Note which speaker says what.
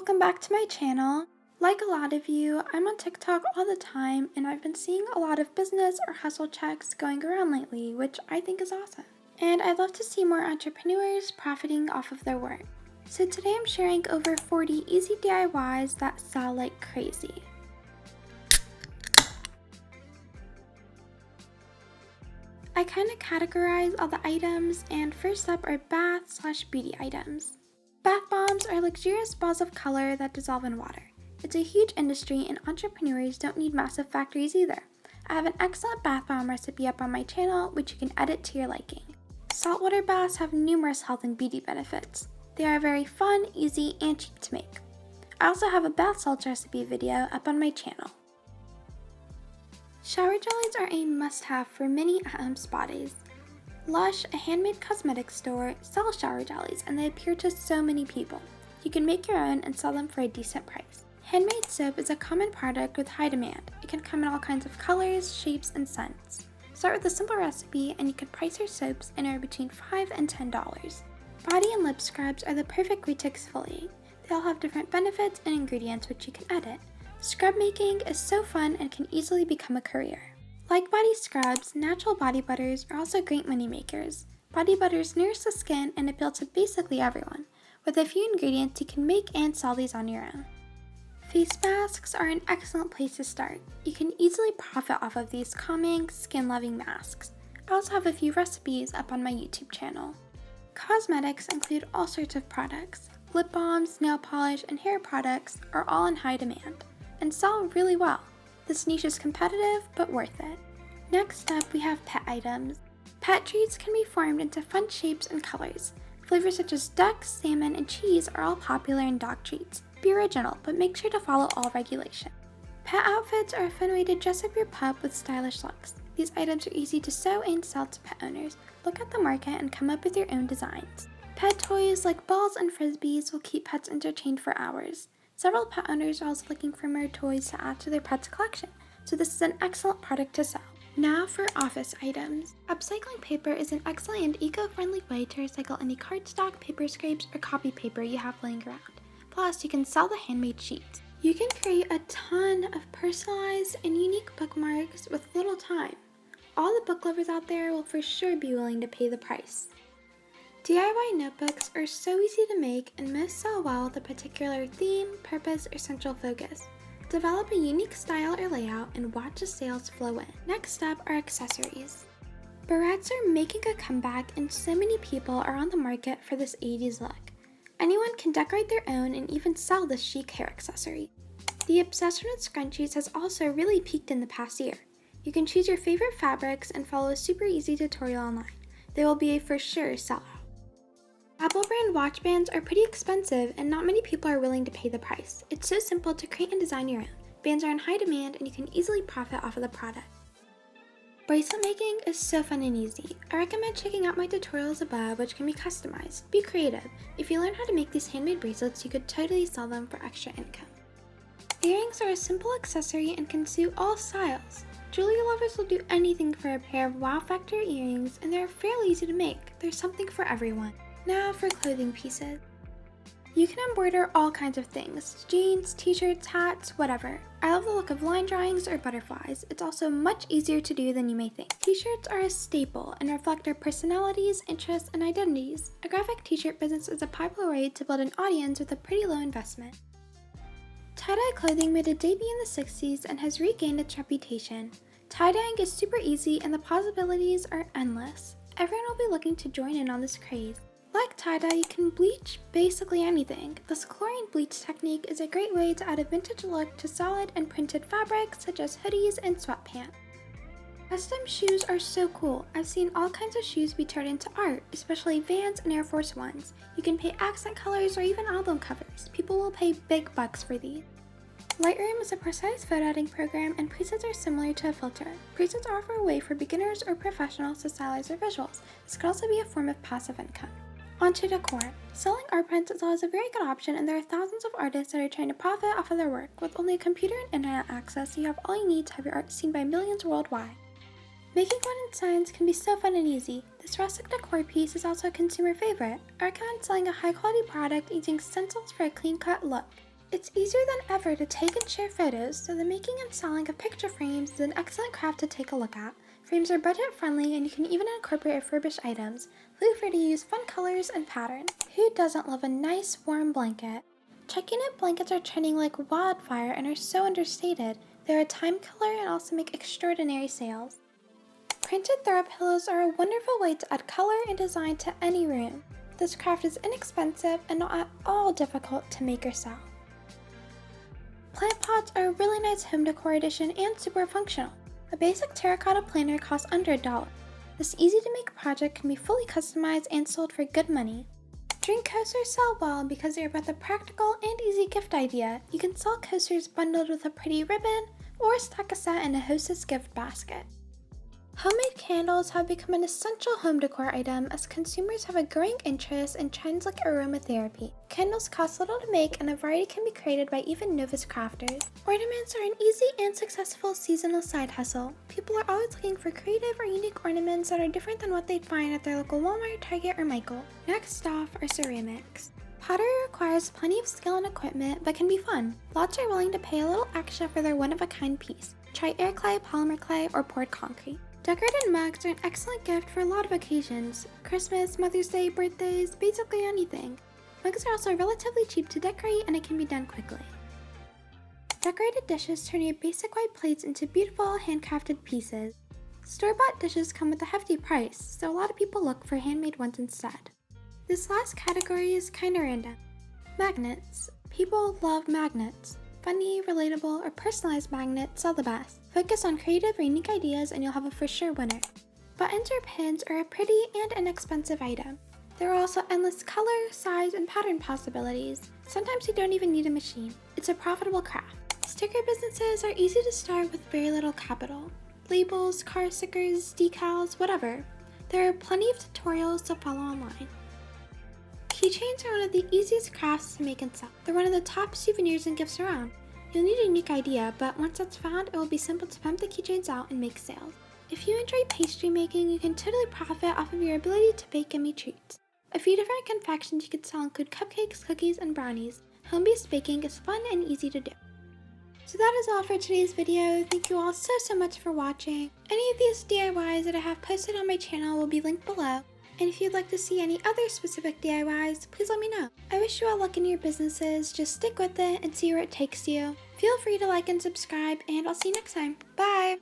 Speaker 1: welcome back to my channel. Like a lot of you, I'm on TikTok all the time and I've been seeing a lot of business or hustle checks going around lately, which I think is awesome. And I'd love to see more entrepreneurs profiting off of their work. So today I'm sharing over 40 easy DIYs that sell like crazy. I kind of categorize all the items, and first up are bath/beauty items. Bath bombs are luxurious balls of color that dissolve in water. It's a huge industry and entrepreneurs don't need massive factories either. I have an excellent bath bomb recipe up on my channel which you can edit to your liking. Saltwater baths have numerous health and beauty benefits. They are very fun, easy, and cheap to make. I also have a bath salts recipe video up on my channel. Shower jellies are a must-have for many at-home spa days. Lush, a handmade cosmetics store, sells shower jellies and they appeal to so many people. You can make your own and sell them for a decent price. Handmade soap is a common product with high demand. It can come in all kinds of colors, shapes, and scents. Start with a simple recipe and you can price your soaps anywhere between $5 and $10. Body and lip scrubs are the perfect way to exfoliate. They all have different benefits and ingredients which you can edit. Scrub making is so fun and can easily become a career. Like body scrubs, natural body butters are also great money makers. Body butters nourish the skin and appeal to basically everyone. With a few ingredients, you can make and sell these on your own. Face masks are an excellent place to start. You can easily profit off of these calming, skin-loving masks. I also have a few recipes up on my YouTube channel. Cosmetics include all sorts of products. Lip balms, nail polish, and hair products are all in high demand and sell really well. This niche is competitive, but worth it. Next up, we have pet items. Pet treats can be formed into fun shapes and colors. Flavors such as duck, salmon, and cheese are all popular in dog treats. Be original, but make sure to follow all regulations. Pet outfits are a fun way to dress up your pup with stylish looks. These items are easy to sew and sell to pet owners. Look at the market and come up with your own designs. Pet toys like balls and frisbees will keep pets entertained for hours. Several pet owners are also looking for more toys to add to their pet's collection, so this is an excellent product to sell. Now for office items. Upcycling paper is an excellent and eco-friendly way to recycle any cardstock, paper scrapes, or copy paper you have laying around. Plus, you can sell the handmade sheets. You can create a ton of personalized and unique bookmarks with little time. All the book lovers out there will for sure be willing to pay the price. DIY notebooks are so easy to make and most sell well with a particular theme, purpose, or central focus. Develop a unique style or layout and watch the sales flow in. Next up are accessories. Barrettes are making a comeback and so many people are on the market for this 80s look. Anyone can decorate their own and even sell this chic hair accessory. The obsession with scrunchies has also really peaked in the past year. You can choose your favorite fabrics and follow a super easy tutorial online. They will be a for sure sellout. Apple brand watch bands are pretty expensive and not many people are willing to pay the price. It's so simple to create and design your own. Bands are in high demand and you can easily profit off of the product. Bracelet making is so fun and easy. I recommend checking out my tutorials above which can be customized. Be creative. If you learn how to make these handmade bracelets, you could totally sell them for extra income. Earrings are a simple accessory and can suit all styles. Jewelry lovers will do anything for a pair of wow factor earrings and they're fairly easy to make. There's something for everyone. Now for clothing pieces. You can embroider all kinds of things, jeans, t-shirts, hats, whatever. I love the look of line drawings or butterflies. It's also much easier to do than you may think. T-shirts are a staple and reflect our personalities, interests, and identities. A graphic t-shirt business is a popular way to build an audience with a pretty low investment. Tie-dye clothing made a debut in the 60s and has regained its reputation. Tie-dyeing is super easy and the possibilities are endless. Everyone will be looking to join in on this craze. Like tie-dye, you can bleach basically anything. This chlorine bleach technique is a great way to add a vintage look to solid and printed fabrics such as hoodies and sweatpants. Custom shoes are so cool. I've seen all kinds of shoes be turned into art, especially Vans and Air Force Ones. You can paint accent colors or even album covers. People will pay big bucks for these. Lightroom is a precise photo editing program and presets are similar to a filter. Presets offer a way for beginners or professionals to stylize their visuals. This could also be a form of passive income. Onto decor. Selling art prints is always a very good option and there are thousands of artists that are trying to profit off of their work. With only a computer and internet access, you have all you need to have your art seen by millions worldwide. Making wooden signs can be so fun and easy. This rustic decor piece is also a consumer favorite. I recommend selling a high quality product using stencils for a clean cut look. It's easier than ever to take and share photos, so the making and selling of picture frames is an excellent craft to take a look at. Frames are budget friendly and you can even incorporate refurbished items. Feel free to use fun colors and patterns. Who doesn't love a nice warm blanket? Check-in blankets are trending like wildfire and are so understated. They're a time killer and also make extraordinary sales. Printed throw pillows are a wonderful way to add color and design to any room. This craft is inexpensive and not at all difficult to make or sell. Plant pots are a really nice home decor addition and super functional. A basic terracotta planter costs under $1. This easy-to-make project can be fully customized and sold for good money. Drink coasters sell well because they are both a practical and easy gift idea. You can sell coasters bundled with a pretty ribbon or stack a set in a hostess gift basket. Homemade candles have become an essential home decor item as consumers have a growing interest in trends like aromatherapy. Candles cost little to make and a variety can be created by even novice crafters. Ornaments are an easy and successful seasonal side hustle. People are always looking for creative or unique ornaments that are different than what they'd find at their local Walmart, Target, or Michael. Next off are ceramics. Pottery requires plenty of skill and equipment but can be fun. Lots are willing to pay a little extra for their one-of-a-kind piece. Try air clay, polymer clay, or poured concrete. Decorated mugs are an excellent gift for a lot of occasions. Christmas, Mother's Day, birthdays, basically anything. Mugs are also relatively cheap to decorate and it can be done quickly. Decorated dishes turn your basic white plates into beautiful handcrafted pieces. Store-bought dishes come with a hefty price, so a lot of people look for handmade ones instead. This last category is kinda random. Magnets. People love magnets. Funny, relatable, or personalized magnets sell the best. Focus on creative or unique ideas and you'll have a for sure winner. Buttons or pins are a pretty and inexpensive item. There are also endless color, size, and pattern possibilities. Sometimes you don't even need a machine. It's a profitable craft. Sticker businesses are easy to start with very little capital. Labels, car stickers, decals, whatever. There are plenty of tutorials to follow online. Keychains are one of the easiest crafts to make and sell. They're one of the top souvenirs and gifts around. You'll need a unique idea, but once that's found, it will be simple to pump the keychains out and make sales. If you enjoy pastry making, you can totally profit off of your ability to bake yummy treats. A few different confections you can sell include cupcakes, cookies, and brownies. Home-based baking is fun and easy to do. So that is all for today's video. Thank you all so much for watching. Any of these DIYs that I have posted on my channel will be linked below. And if you'd like to see any other specific DIYs, please let me know. I wish you all luck in your businesses. Just stick with it and see where it takes you. Feel free to like and subscribe, and I'll see you next time. Bye!